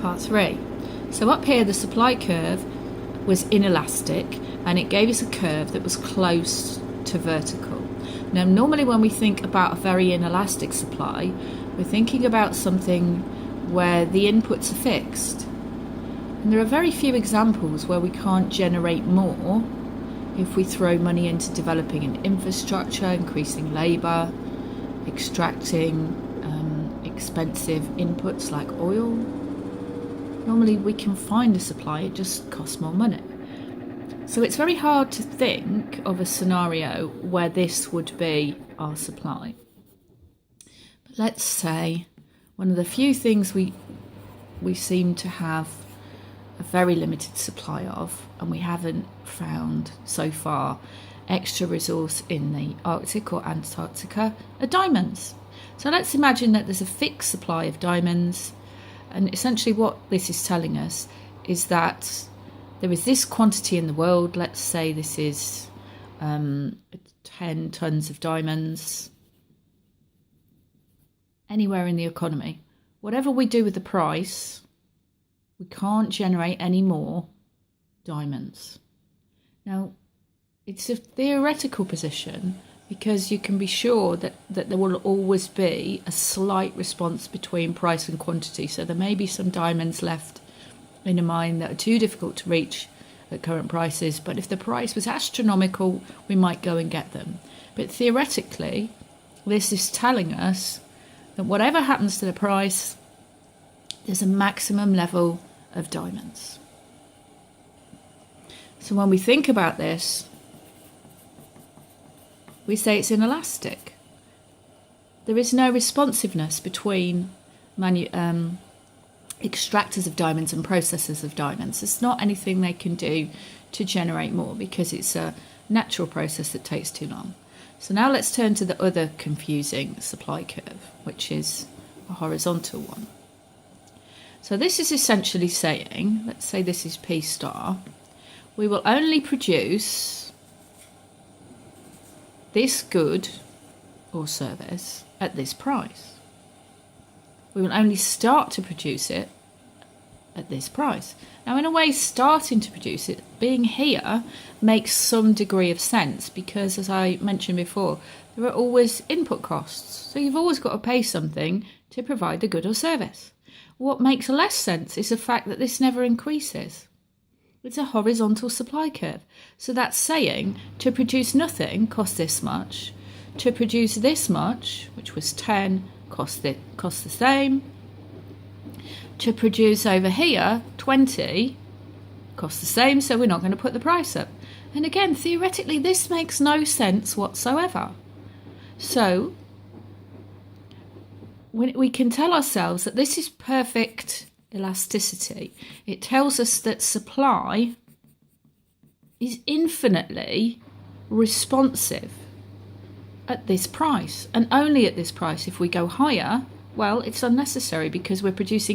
Part 3. So up here the supply curve was inelastic and it gave us a curve that was close to vertical. Now normally when we think about a very inelastic supply, we're thinking about something where the inputs are fixed. And there are very few examples where we can't generate more if we throw money into developing an infrastructure, increasing labour, extracting expensive inputs like oil. Normally we can find a supply, it just costs more money. So it's very hard to think of a scenario where this would be our supply. But let's say one of the few things we seem to have a very limited supply of, and we haven't found so far extra resource in the Arctic or Antarctica, are diamonds. So let's imagine that there's a fixed supply of diamonds, and essentially what this is telling us is that there is this quantity in the world. Let's say this is 10 tons of diamonds anywhere in the economy. Whatever we do with the price, we can't generate any more diamonds. Now, it's a theoretical position because you can be sure that there will always be a slight response between price and quantity. So there may be some diamonds left in a mine that are too difficult to reach at current prices, but if the price was astronomical, we might go and get them. But theoretically, this is telling us that whatever happens to the price, there's a maximum level of diamonds. So when we think about this, we say it's inelastic. There is no responsiveness between extractors of diamonds and processors of diamonds. It's not anything they can do to generate more because it's a natural process that takes too long. So now let's turn to the other confusing supply curve, which is a horizontal one. So this is essentially saying, let's say this is P star, we will only produce this good or service at this price. We will only start to produce it at this price. Now, in a way, starting to produce it, being here, makes some degree of sense because, as I mentioned before, there are always input costs. So you've always got to pay something to provide the good or service. What makes less sense is the fact that this never increases. It's a horizontal supply curve. So that's saying to produce nothing costs this much. To produce this much, which was 10, costs the same. To produce over here, 20, costs the same, so we're not going to put the price up. And again, theoretically, this makes no sense whatsoever. So we can tell ourselves that this is perfect elasticity. It tells us that supply is infinitely responsive at this price, and only at this price. If we go higher, well, it's unnecessary because we're producing